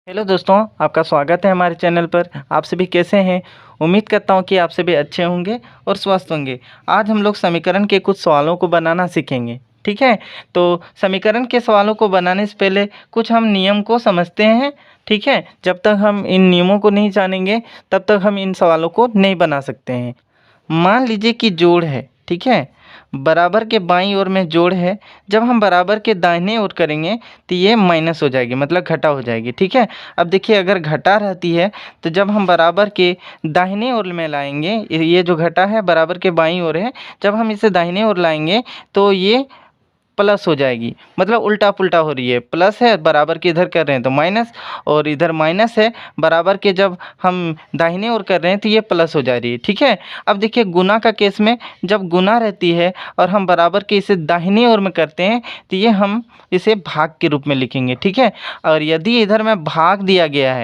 Hello दोस्तों, आपका स्वागत है हमारे चैनल पर। आप सभी कैसे हैं? उम्मीद करता हूं कि आप सभी अच्छे होंगे और स्वस्थ होंगे। आज हम लोग समीकरण के कुछ सवालों को बनाना सीखेंगे, ठीक है? तो समीकरण के सवालों को बनाने से पहले कुछ हम नियम को समझते हैं, ठीक है? जब तक हम इन नियमों को नहीं जानेंगे तब तक हम इन सवालों को नहीं बना सकते हैं। मान लीजिए कि जोड़ है, ठीक है? बराबर के बाईं ओर में जोड़ है। जब हम बराबर के दाहिने ओर करेंगे तो ये माइनस हो जाएगी, मतलब घटा हो जाएगी, ठीक है? अब देखिए, अगर घटा रहती है तो जब हम बराबर के दाहिने ओर में लाएंगे, ये जो घटा है बराबर के बाईं ओर है, जब हम इसे दाहिने ओर लाएंगे तो ये प्लस हो जाएगी, मतलब उल्टा पुल्टा हो रही है। प्लस है, बराबर के इधर कर रहे हैं तो माइनस, और इधर माइनस है, बराबर के जब हम दाहिने ओर कर रहे हैं तो ये प्लस हो जा रही है, ठीक है? अब देखिए, गुना का केस में जब गुना रहती है और हम बराबर के इसे दाहिने ओर में करते हैं तो ये हम इसे भाग के रूप में लिखेंगे, ठीक है? और यदि इधर में भाग दिया गया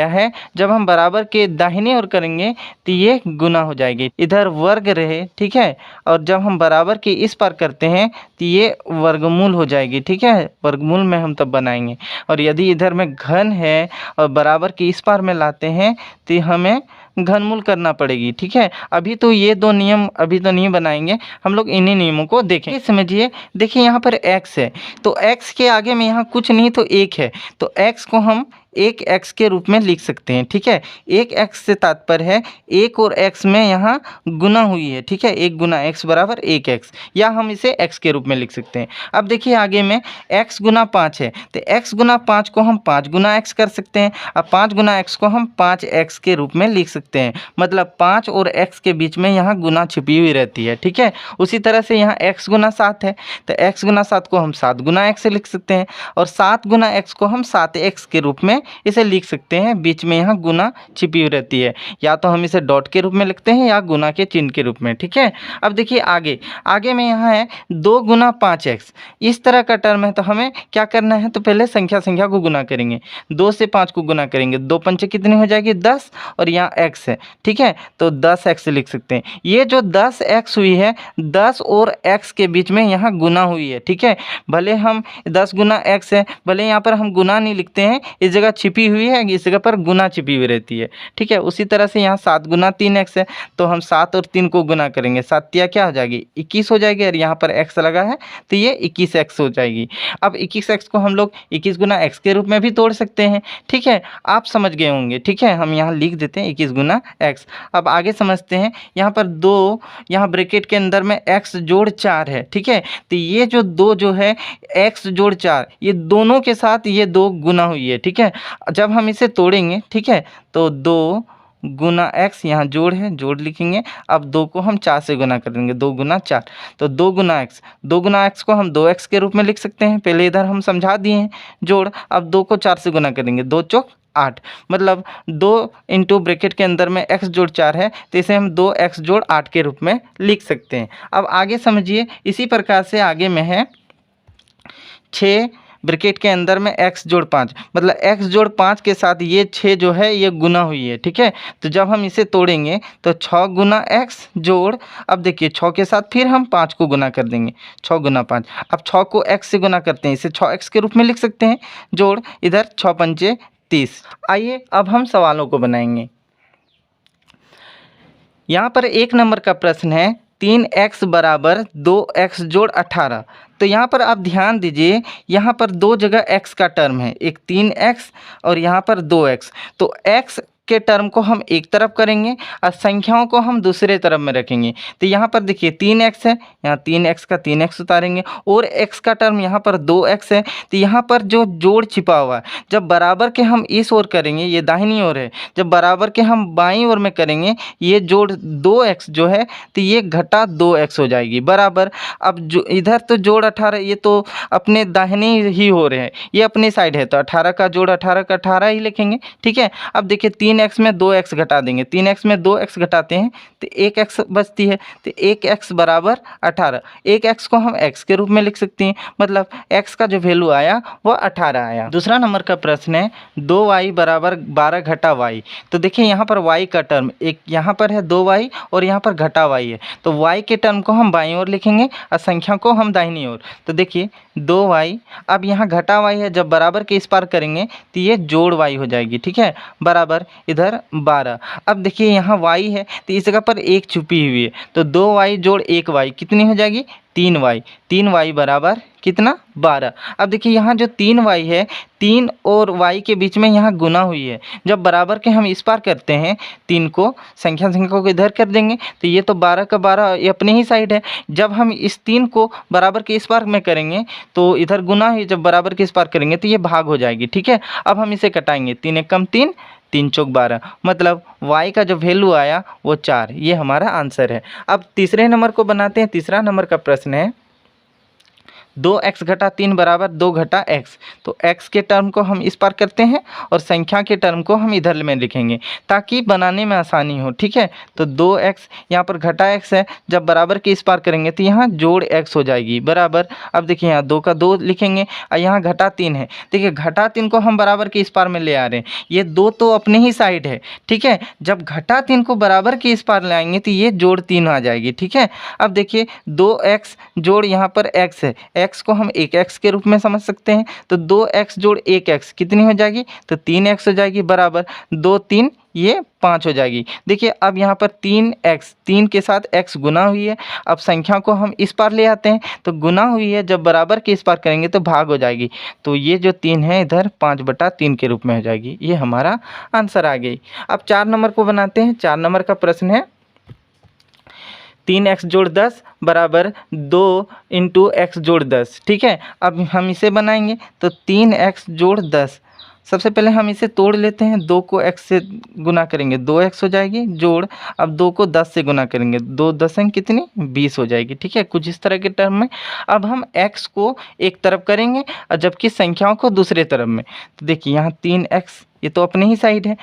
है, जब हम बराबर के दाहिने ओर करेंगे तो ये गुना हो जाएगी। इधर वर्ग रहे, ठीक है? और जब हम बराबर के इस पार करते हैं तो ये वर्गमूल हो जाएगी, ठीक है? वर्गमूल में हम तब बनाएंगे। और यदि इधर में घन है और बराबर के इस पार में लाते हैं तो हमें घनमूल करना पड़ेगी, ठीक है? अभी तो ये दो नियम अभी तो नहीं बनाएंगे, हम लोग इन्हीं नियमों को देखें। समझिए, देखिए यहाँ पर x है तो x के आगे में यहाँ कुछ नहीं तो 1 है, तो x को हम 1x के रूप में लिख सकते हैं, ठीक है? 1x से तात्पर्य है 1 और x में यहाँ गुना हुई है, ठीक है? 1 गुना x बराबर 1x, या हम इसे x के रूप में लिख सकते हैं। अब देखिए, आगे में x गुना 5 है तो x गुना 5 को हम 5 गुना x कर सकते हैं। अब 5 गुना x को हम 5x के रूप में लिख सकते हैं, मतलब 5 और x के बीच में यहाँ गुना छिपी हुई रहती है, ठीक है? उसी तरह से यहाँ x गुना 7 है तो x गुना 7 को हम 7 गुना x से लिख सकते हैं, और 7 गुना x को हम 7x के रूप में इसे लिख सकते हैं। बीच में यहाँ गुना छिपी हुई रहती है, या तो हम इसे डॉट के रूप में लिखते हैं या गुना के चिन्ह के रूप में, ठीक है? अब देखिए, आगे में यहाँ है 2 गुना 5x, इस तरह का टर्म है। तो हमें क्या करना है, तो पहले संख्या को गुना करेंगे। 2 से 5 को गुना करेंगे, 2 पंचे कितनी हो जाएगी 10, और यहाँ x है, ठीक है? तो 10x लिख सकते हैं। ये जो 10x हुई है, 10 और x के बीच में यहाँ गुना हुई है, ठीक है? भले हम 10 गुना x है, भले यहाँ पर हम गुना नहीं लिखते हैं, इस जगह छिपी हुई है, इस जगह पर गुना छिपी हुई रहती है, ठीक है? उसी तरह से यहाँ 7 गुना 3x है, तो हम 7 और 3 को गुना करेंगे, 7 तिया क्या हो जाएगी 21 हो जाएगी, और यहाँ पर x लगा है तो ये 21x हो जाएगी। अब 21x को हम लोग 21 गुना x के रूप में भी तोड़ सकते हैं, ठीक है? आप समझ गए होंगे, ठीक है? हम यहाँ लिख देते हैं 21 गुना x। अब आगे समझते हैं, यहाँ पर 2, यहाँ ब्रैकेट के अंदर में x जोड़ 4 है, ठीक है? तो ये जो 2 जो है x जोड़ 4, ये दोनों के साथ ये 2 गुना हुई है, ठीक है? जब हम इसे तोड़ेंगे, ठीक है, तो 2 गुना x, यहाँ जोड़ है, जोड़ लिखेंगे। अब 2 को हम 4 से गुना कर देंगे, 2 गुना 4, तो 2 गुना x को हम 2x के रूप में लिख सकते हैं। पहले इधर हम समझा दिए हैं जोड़। अब 2 को 4 से गुना करेंगे, 2 चौक 8, मतलब 2 इंटू ब्रैकेट के अंदर में x जोड़ 4 है तो इसे हम 2x जोड़ 8 के रूप में लिख सकते हैं। अब आगे समझिए, इसी प्रकार से आगे में है 6 ब्रैकेट के अंदर में x जोड़ 5, मतलब x जोड़ 5 के साथ ये 6 जो है ये गुना हुई है, ठीक है? तो जब हम इसे तोड़ेंगे तो 6 गुना x जोड़, अब देखिए 6 के साथ फिर हम 5 को गुना कर देंगे, 6 गुना 5। अब 6 को x से गुना करते हैं, इसे 6x के रूप में लिख सकते हैं, जोड़ इधर 6 पंचे 30। आइए अब हम सवालों को बनाएंगे। यहाँ पर 1 नंबर का प्रश्न है 3x बराबर 2x जोड़ 18। तो यहाँ पर आप ध्यान दीजिए, यहाँ पर 2 जगह x का टर्म है, एक 3x और यहाँ पर 2x। तो x के टर्म को हम एक तरफ करेंगे और संख्याओं को हम दूसरे तरफ में रखेंगे। तो यहाँ पर देखिए 3x है, यहाँ 3x का 3x उतारेंगे, और x का टर्म यहाँ पर 2x है। तो यहाँ पर जो जोड़ छिपा हुआ है, जब बराबर के हम इस ओर करेंगे, ये दाहिनी ओर है, जब बराबर के हम बाईं ओर में करेंगे, ये जोड़ 2x जो है तो ये घटा 2x हो जाएगी बराबर। अब जो इधर तो जोड़ 18, ये तो अपने दाहिने ही हो रहे हैं, ये अपनी साइड है, तो 18 का जोड़ 18 का 18 ही लिखेंगे, ठीक है? अब देखिए 3 3x में 2x घटा देंगे, 3x में 2x घटाते हैं तो 1x बचती है, तो 1x बराबर 18। 1x को हम x के रूप में लिख सकते हैं, मतलब x का जो वैल्यू आया वो 18 आया। दूसरा नंबर का प्रश्न है 2y बराबर 12 घटा y। तो देखिए यहाँ पर y का टर्म, एक यहाँ पर है 2y और यहाँ पर घटा y है, तो y के टर्म को हम बाईं ओर लिखेंगे और संख्या को हम दाहिनी ओर। तो देखिए 2y, अब यहाँ घटा y है, जब बराबर के इस पार करेंगे तो ये जोड़ y हो जाएगी, ठीक है, बराबर इधर 12। अब देखिए यहाँ y है तो इस जगह पर एक छुपी हुई है, तो 2y जोड़ 1y कितनी हो जाएगी, 3y। 3y बराबर कितना, 12। अब देखिए यहाँ जो 3y है, 3 और y के बीच में यहाँ गुना हुई है, जब बराबर के हम इस पार करते हैं 3 को, संख्या को इधर कर देंगे तो ये तो 12 का 12 ये अपने ही साइड है। जब हम इस 3 को बराबर के इस पार में करेंगे तो इधर गुना है, जब बराबर के इस पार करेंगे तो ये भाग हो जाएगी, ठीक है। अब हम इसे कटाएंगे, 3 एक कम 3, 3 चौक 12, मतलब y का जो वैल्यू आया वो 4, ये हमारा आंसर है। अब तीसरे नंबर को बनाते हैं। तीसरा नंबर का प्रश्न है 2x घटा 3 बराबर 2 घटा x। तो x के टर्म को हम इस पार करते हैं और संख्या के टर्म को हम इधर में लिखेंगे ताकि बनाने में आसानी हो, ठीक है। तो 2x यहाँ पर घटा x है, जब बराबर के इस पार करेंगे तो यहाँ जोड़ x हो जाएगी, बराबर। अब देखिए यहाँ 2 का 2 लिखेंगे और यहाँ घटा 3 है, देखिए घटा 3 को हम बराबर के इस पार में ले आ रहे हैं, ये 2 तो अपने ही साइड है, ठीक है। जब घटा 3 को बराबर के इस पार ले आएंगे तो ये जोड़ 3 आ जाएगी, ठीक है। अब देखिए 2x जोड़ यहाँ पर x है, x को हम 1x के रूप में समझ सकते हैं, तो 2x जोड़ 1x कितनी हो जाएगी, तो 3x हो जाएगी, बराबर 2 3 ये 5 हो जाएगी। देखिए अब यहाँ पर 3x, 3 के साथ x गुना हुई है, अब संख्या को हम इस पार ले आते हैं तो गुना हुई है, जब बराबर के इस पार करेंगे तो भाग हो जाएगी, तो ये जो 3 है इधर 5/3 के रूप में हो जाएगी, ये हमारा आंसर आ गई। अब 4 नंबर को बनाते हैं। 4 नंबर का प्रश्न है 3x जोड़ 10 बराबर 2 इंटू x जोड़ 10, ठीक है। अब हम इसे बनाएंगे तो 3x जोड़ 10, सबसे पहले हम इसे तोड़ लेते हैं, 2 को x से गुना करेंगे 2x हो जाएगी, जोड़ अब 2 को 10 से गुना करेंगे 2 10 कितनी 20 हो जाएगी, ठीक है, कुछ इस तरह के टर्म में। अब हम x को एक तरफ करेंगे और जबकि संख्याओं को दूसरे तरफ में, तो देखिए यहाँ 3x ये तो अपने ही साइड है,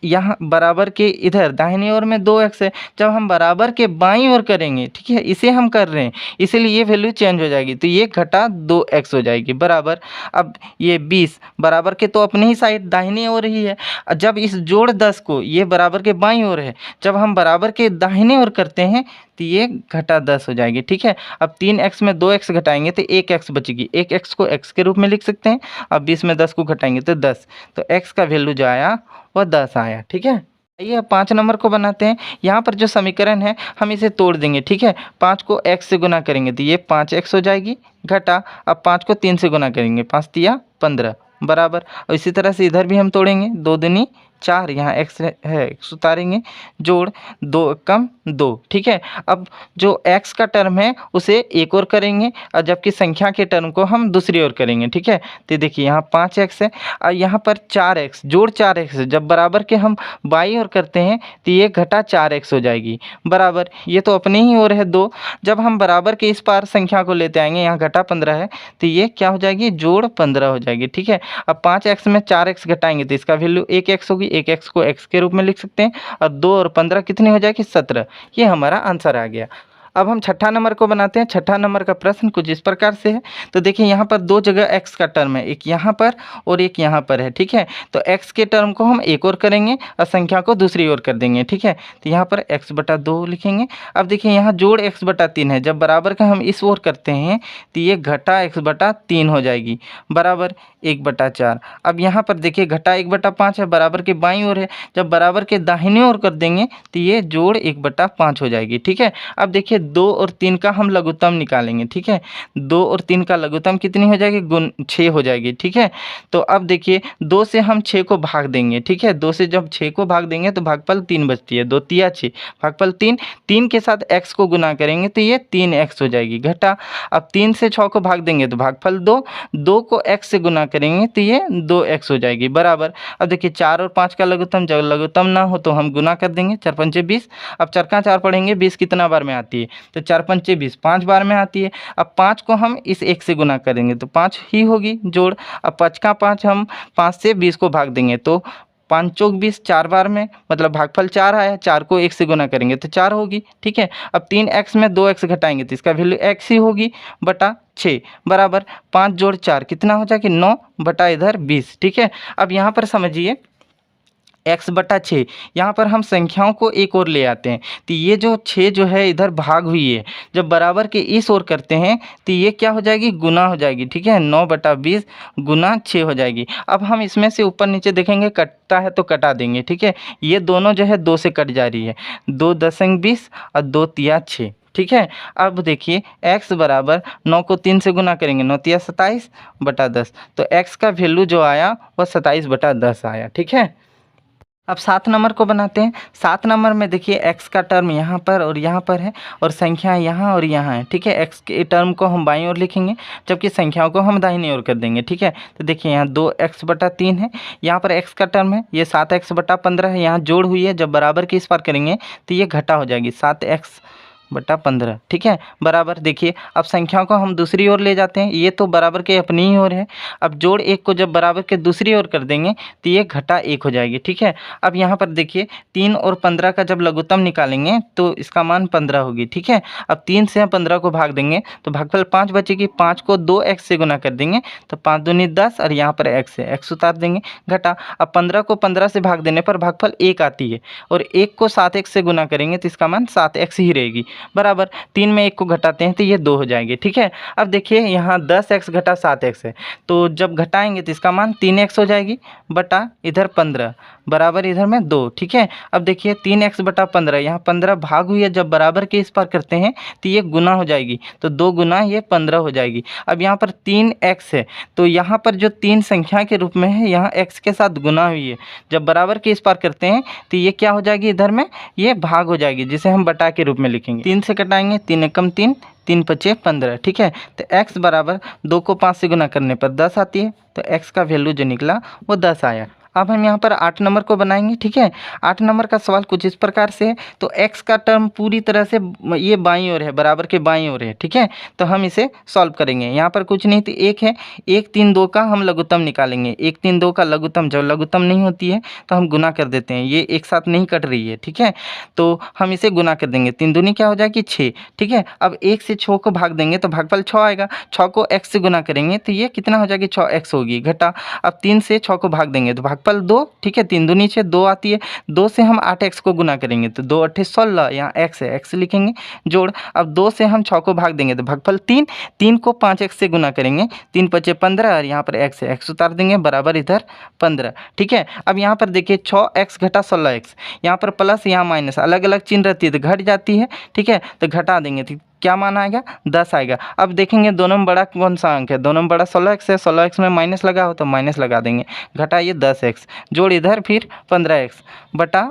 यहाँ बराबर के इधर दाहिनी ओर में 2x है, जब हम बराबर के बाईं ओर करेंगे, ठीक है, इसे हम कर रहे हैं इसीलिए ये वैल्यू चेंज हो जाएगी, तो ये घटा 2x हो जाएगी, बराबर। अब ये 20 बराबर के तो अपनी ही साइड दाहिनी ओर ही है, जब इस जोड़ 10 को, ये बराबर के बाईं ओर है, जब हम बराबर के दाहिनी ओर करते हैं तो ये घटा 10 हो जाएगी, ठीक है। अब 3x में 2x घटाएंगे तो 1x बचेगी, 1x को x के रूप में लिख सकते हैं। अब 20 में 10 को घटाएंगे तो 10, तो x का वैल्यू जो आया वह 10 आया, ठीक है। आइए अब 5 नंबर को बनाते हैं। यहाँ पर जो समीकरण है हम इसे तोड़ देंगे, ठीक है। 5 को x से गुना करेंगे तो ये 5x हो जाएगी, घटा अब 5 को 3 से गुना करेंगे, 5 तिया 15, बराबर। और इसी तरह से इधर भी हम तोड़ेंगे, 2 दूनी 4, यहाँ x है x उतारेंगे, जोड़ 2 कम 2, ठीक है। अब जो x का टर्म है उसे एक और करेंगे और जबकि संख्या के टर्म को हम दूसरी ओर करेंगे, ठीक है। तो देखिए यहाँ 5x है और यहाँ पर 4x जोड़ 4x है, जब बराबर के हम बाईं ओर करते हैं तो ये घटा 4x हो जाएगी, बराबर। ये तो अपने ही ओर है 2, जब हम बराबर के इस पार संख्या को लेते आएंगे, यहाँ घटा 15 है तो ये क्या हो जाएगी, जोड़ 15 हो जाएगी, ठीक है। अब 5x में 4x घटाएंगे तो इसका वैल्यू 1x होगी, 1x को x के रूप में लिख सकते हैं और 2 और 15 कितनी हो जाएगी, 17, ये हमारा आंसर आ गया। अब हम छठा नंबर को बनाते हैं। छठा नंबर का प्रश्न कुछ इस प्रकार से है, तो देखिए यहाँ पर 2 जगह x का टर्म है, एक यहाँ पर और एक यहाँ पर है, ठीक है। तो x के टर्म को हम एक और करेंगे और संख्या को दूसरी ओर कर देंगे, ठीक है। तो यहाँ पर x/2 लिखेंगे। अब देखिए यहाँ जोड़ x/3 है, जब बराबर का हम इस ओर करते हैं तो ये घटा x/3 हो जाएगी, बराबर 1/4। अब यहाँ पर देखिए घटा 1/5 है, बराबर के बाईं ओर है, जब बराबर के दाहिनी ओर कर देंगे तो ये जोड़ 1/5 हो जाएगी, ठीक है। अब देखिए 2 और 3 का हम लघुत्तम निकालेंगे, ठीक है। 2 और 3 का लघुत्तम कितनी हो जाएगी, 6 हो जाएगी, ठीक है। तो अब देखिए 2 से हम 6 को भाग देंगे, ठीक है। 2 से जब 6 को भाग देंगे तो भागफल 3 बचती है, 2 तिया 6, भागफल 3, 3 के साथ x को गुना करेंगे तो ये 3x हो जाएगी, घटा। अब 3 से 6 को भाग देंगे तो भागफल 2, 2 को x से गुना करेंगे तो ये 2x हो जाएगी, बराबर। अब देखिए 4 और 5 का लघुत्तम, जब लघुत्तम ना हो तो हम गुना कर देंगे, 4 पंचे 20। अब 4 का 4 पढ़ेंगे, 20 कितना बार में आती है, तो 4 पंचे 20 5 बार में आती है। अब 5 को हम इस 1 से गुना करेंगे तो 5 ही होगी, जोड़। अब 5 का 5 हम 5 से 20 को भाग देंगे तो 5 चौक 20, 4 बार में मतलब भागफल 4 आया, 4 को 1 से गुना करेंगे तो 4 होगी। ठीक है, अब 3x में 2x घटाएंगे तो इसका वैल्यू x ही होगी बटा 6 बराबर 5 जोड़ 4 कितना हो जाएगा 9 बटा इधर 20। ठीक है, अब यहाँ पर समझिए x बटा 6, यहाँ पर हम संख्याओं को एक और ले आते हैं तो ये जो 6 जो है इधर भाग हुई है, जब बराबर के इस ओर करते हैं तो ये क्या हो जाएगी गुना हो जाएगी। ठीक है, 9 बटा 20 गुना 6 हो जाएगी। अब हम इसमें से ऊपर नीचे देखेंगे कटता है तो कटा देंगे। ठीक है, ये दोनों जो है 2 से कट जा रही है, 2 दसंग 20 और 2 तिया 6। ठीक है, अब देखिए x बराबर 9 को 3 से गुना करेंगे, 9 तिया 27 बटा 10, तो x का वैल्यू जो आया वह 27 बटा 10 आया। ठीक है, अब 7 नंबर को बनाते हैं। 7 नंबर में देखिए x का टर्म यहाँ पर और यहाँ पर है और संख्या यहाँ और यहाँ है। ठीक है, x के टर्म को हम बाईं ओर लिखेंगे जबकि संख्याओं को हम दाहिनी ओर कर देंगे। ठीक है, तो देखिए यहाँ 2x बटा 3 है, यहाँ पर x का टर्म है, ये 7x बटा 15 है, यहाँ जोड़ हुई है, जब बराबर के इस पार करेंगे तो ये घटा हो जाएगी 7x बटा 15। ठीक है, बराबर देखिए अब संख्याओं को हम दूसरी ओर ले जाते हैं, ये तो बराबर के अपनी ही ओर है, अब जोड़ 1 को जब बराबर के दूसरी ओर कर देंगे तो ये घटा 1 हो जाएगी। ठीक है, अब यहाँ पर देखिए 3 और 15 का जब लघुत्तम निकालेंगे तो इसका मान 15 होगी। ठीक है, अब 3 से हम 15 को भाग देंगे तो भागफल 5 बचेगी, 5 को 2x से गुना कर देंगे तो 5 दूनी 10 और यहाँ पर x है, x उतार देंगे घटा। अब 15 को 15 से भाग देने पर भागफल 1 आती है और 1 को 7x से गुना करेंगे तो इसका मान 7x ही रहेगी बराबर 3 में 1 को घटाते हैं तो ये 2 हो जाएंगे। ठीक है, अब देखिए यहाँ 10x घटा 7x है तो जब घटाएंगे तो इसका मान 3x हो जाएगी बटा इधर 15 बराबर इधर में 2। ठीक है, अब देखिए 3x बटा 15, यहाँ 15 भाग हुई है, जब बराबर के इस पार करते हैं तो ये गुना हो जाएगी तो 2 गुना ये 15 हो जाएगी। अब यहाँ पर 3x है तो यहाँ पर जो 3 संख्या के रूप में है यहाँ x के साथ गुना हुई है, जब बराबर के इस पार करते हैं तो ये क्या हो जाएगी इधर में ये भाग हो जाएगी जिसे हम बटा के रूप में लिखेंगे। 3 से कटाएंगे, 3 एकम 3, 3 पचे 15। ठीक है, तो x बराबर 2 को 5 से गुना करने पर 10 आती है तो x का वैल्यू जो निकला वो 10 आया। अब हम यहाँ पर 8 नंबर को बनाएंगे। ठीक है, 8 नंबर का सवाल कुछ इस प्रकार से है, तो x का टर्म पूरी तरह से ये बाईं ओर है, बराबर के बाईं ओर है। ठीक है, तो हम इसे सॉल्व करेंगे। यहाँ पर कुछ नहीं तो 1 है, 1 3 2 का हम लघुत्तम निकालेंगे। 1 3 2 का लघुत्तम जब लघुत्तम नहीं होती है तो हम गुना कर देते हैं, ये एक साथ नहीं कट रही है। ठीक है, तो हम इसे गुना कर देंगे, 3 दूनी क्या हो जाएगी 6। ठीक है, अब 1 से 6 को भाग देंगे तो भागफल 6 आएगा, 6 को x से गुना करेंगे तो ये कितना हो जाएगी 6x होगी घटा। अब 3 से 6 को भाग देंगे तो भागफल 2। ठीक है, 3 दूनी 6, 2 आती है, 2 से हम 8x को गुना करेंगे तो 2 8 16, यहाँ x है, x लिखेंगे जोड़। अब 2 से हम 6 को भाग देंगे तो भागफल 3, 3 को 5x से गुना करेंगे, 3 पचे 15 और यहाँ पर x है, x उतार देंगे बराबर इधर 15। ठीक है, अब यहाँ पर देखिए 6x घटा 16x, यहाँ पर प्लस यहाँ माइनस अलग अलग चिन्ह रहती है तो घट जाती है। ठीक है, तो घटा देंगे तो क्या मान आएगा 10 आएगा। अब देखेंगे दोनों में बड़ा कौन सा अंक है, दोनों में बड़ा 16x है, 16x में माइनस लगा हो तो माइनस लगा देंगे, घटा ये 10x जोड़ इधर फिर 15x बटा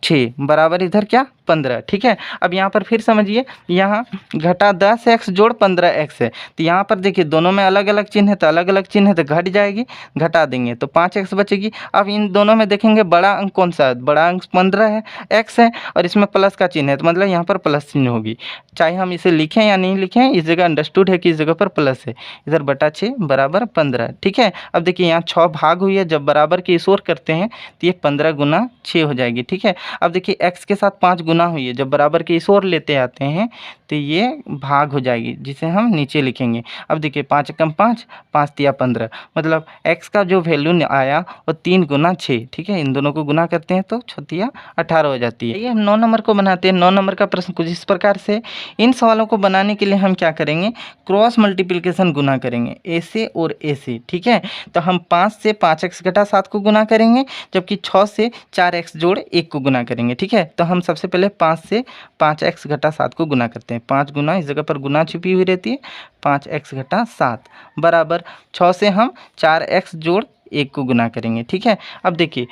6 बराबर इधर क्या 15। ठीक है, अब यहाँ पर फिर समझिए, यहाँ घटा 10x जोड़ 15x है तो यहाँ पर देखिए दोनों में अलग अलग चिन्ह है तो अलग अलग चिन्ह है तो घट जाएगी, घटा देंगे तो 5x बचेगी। अब इन दोनों में देखेंगे बड़ा अंक कौन सा है, बड़ा अंक 15 है, x है और इसमें प्लस का चिन्ह है तो मतलब यहाँ पर प्लस चिन्ह होगी, चाहे हम इसे लिखें या नहीं लिखें, इस जगह अंडरस्टूड है कि इस जगह पर प्लस है, इधर बटा 6 बराबर 15। ठीक है, अब देखिए यहाँ 6 भाग हुई है, जब बराबर के इस ओर करते हैं तो ये 15 गुना 6 हो जाएगी। ठीक है, अब देखिए x के साथ 5 गुना हुई है, जब बराबर के इस ओर लेते आते हैं तो ये भाग हो जाएगी जिसे हम नीचे लिखेंगे। अब देखिए 5 कम 5, 5 तिया 15, मतलब x का जो वैल्यू आया वो 3 गुना 6। ठीक है, इन दोनों को गुना करते हैं तो 6 तिया 18 हो जाती है। ये हम 9 नंबर को बनाते हैं। 9 नंबर का प्रश्न कुछ इस प्रकार से, इन सवालों को बनाने के लिए हम क्या करेंगे, क्रॉस मल्टीप्लिकेशन गुना करेंगे a से और a से। ठीक है, तो हम 5 से 5x घटा 7 को गुना करेंगे, जबकि 6 से 4x जोड़ 1 को गुना करेंगे। ठीक है, तो हम सबसे पहले 5 से 5x घटा 7 को गुना करते हैं, 5 गुना, इस जगह पर गुना छिपी हुई रहती है, 5x घटा 7 बराबर 6 से हम 4x जोड़ 1 को गुना करेंगे। ठीक है, अब देखिए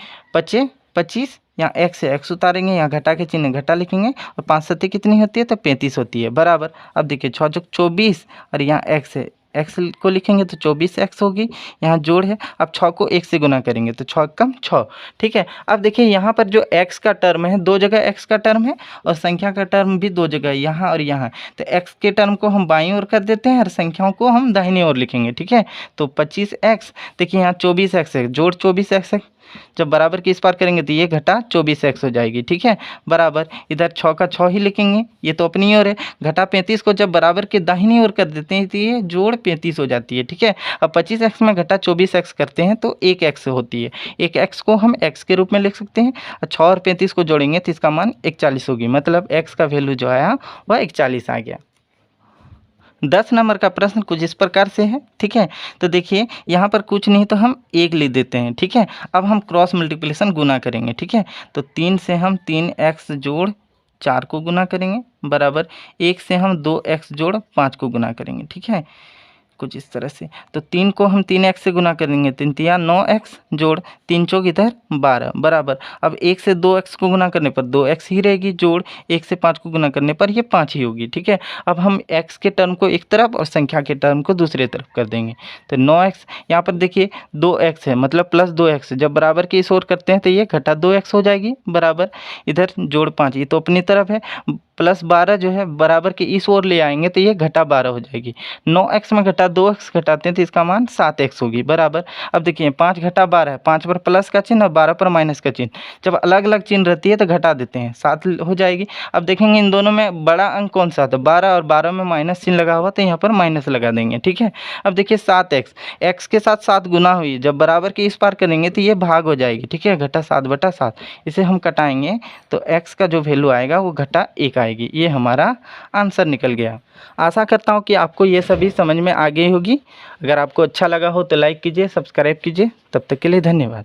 25, यहाँ x है, x उतारेंगे, यहाँ घटा के चिन्ह घटा लिखेंगे और 5 सत्ते कितनी होती है तो 35 होती है बराबर। अब देखिए 6 चौक 24 और यहाँ x है, एक्स को लिखेंगे तो 24x होगी, यहाँ जोड़ है। अब 6 को 1 से गुना करेंगे तो 6 कम 6, ठीक है। अब देखिए यहाँ पर जो x का टर्म है, दो जगह x का टर्म है और संख्या का टर्म भी दो जगह, यहाँ और यहाँ। तो x के टर्म को हम बाईं ओर कर देते हैं और संख्याओं को हम दाहिनी ओर लिखेंगे, ठीक है। तो 25x, देखिए यहाँ 24x है, जोड़ 24x है, जब बराबर की इस पार करेंगे तो ये घटा 24x हो जाएगी, ठीक है। बराबर इधर 6 का 6 ही लिखेंगे, ये तो अपनी ओर है। घटा 35 को जब बराबर के दाहिनी ओर कर देते हैं तो ये जोड़ 35 हो जाती है, ठीक है। अब 25x में घटा 24x करते हैं तो 1x होती है। 1x को हम x के रूप में लिख सकते हैं। 6 और 35 को जोड़ेंगे तो इसका मान 41 होगी, मतलब x का वैल्यू जो आया वह 41 आ गया। 10 नंबर का प्रश्न कुछ इस प्रकार से है, ठीक है। तो देखिए यहाँ पर कुछ नहीं तो हम 1 लिख देते हैं, ठीक है। अब हम क्रॉस मल्टीप्लिकेशन गुना करेंगे, ठीक है। तो 3 से हम 3x जोड़ 4 को गुना करेंगे, बराबर 1 से हम 2x जोड़ 5 को गुना करेंगे, ठीक है, कुछ इस तरह से। तो 3 को हम 3x से गुना करेंगे, 3 तिया 9x जोड़ 3 चौक इधर 12, बराबर। अब 1 से 2x को गुना करने पर 2x ही रहेगी, जोड़ 1 से 5 को गुना करने पर ये 5 ही होगी, ठीक है। अब हम x के टर्म को एक तरफ और संख्या के टर्म को दूसरे तरफ कर देंगे। तो 9x, यहाँ पर देखिए 2x है, मतलब प्लस 2x, जब बराबर की इस ओर करते हैं तो ये घटा 2x हो जाएगी, बराबर इधर जोड़ 5, ये तो अपनी तरफ है। प्लस 12 जो है बराबर के इस ओर ले आएंगे तो ये घटा 12 हो जाएगी। 9x में घटा 2x घटाते हैं तो इसका मान 7x होगी, बराबर। अब देखिए 5 घटा 12 है, 5 पर प्लस का चिन्ह और 12 पर माइनस का चिन्ह, जब अलग अलग चिन्ह रहती है तो घटा देते हैं, 7 हो जाएगी। अब देखेंगे इन दोनों में बड़ा अंक कौन सा था, 12, और 12 में माइनस चिन्ह लगा हुआ तो यहाँ पर माइनस लगा देंगे, ठीक है। अब देखिए 7x, x के साथ 7 गुना हुई, जब बराबर के इस पार करेंगे तो ये भाग हो जाएगी, ठीक है, घटा 7/7। इसे हम कटाएंगे तो x का जो वैल्यू आएगा वो घटा 1 आएगी। ये हमारा आंसर निकल गया। आशा करता हूँ कि आपको ये सभी समझ में आ गई होगी। अगर आपको अच्छा लगा हो तो लाइक कीजिए, सब्सक्राइब कीजिए। तब तक के लिए धन्यवाद।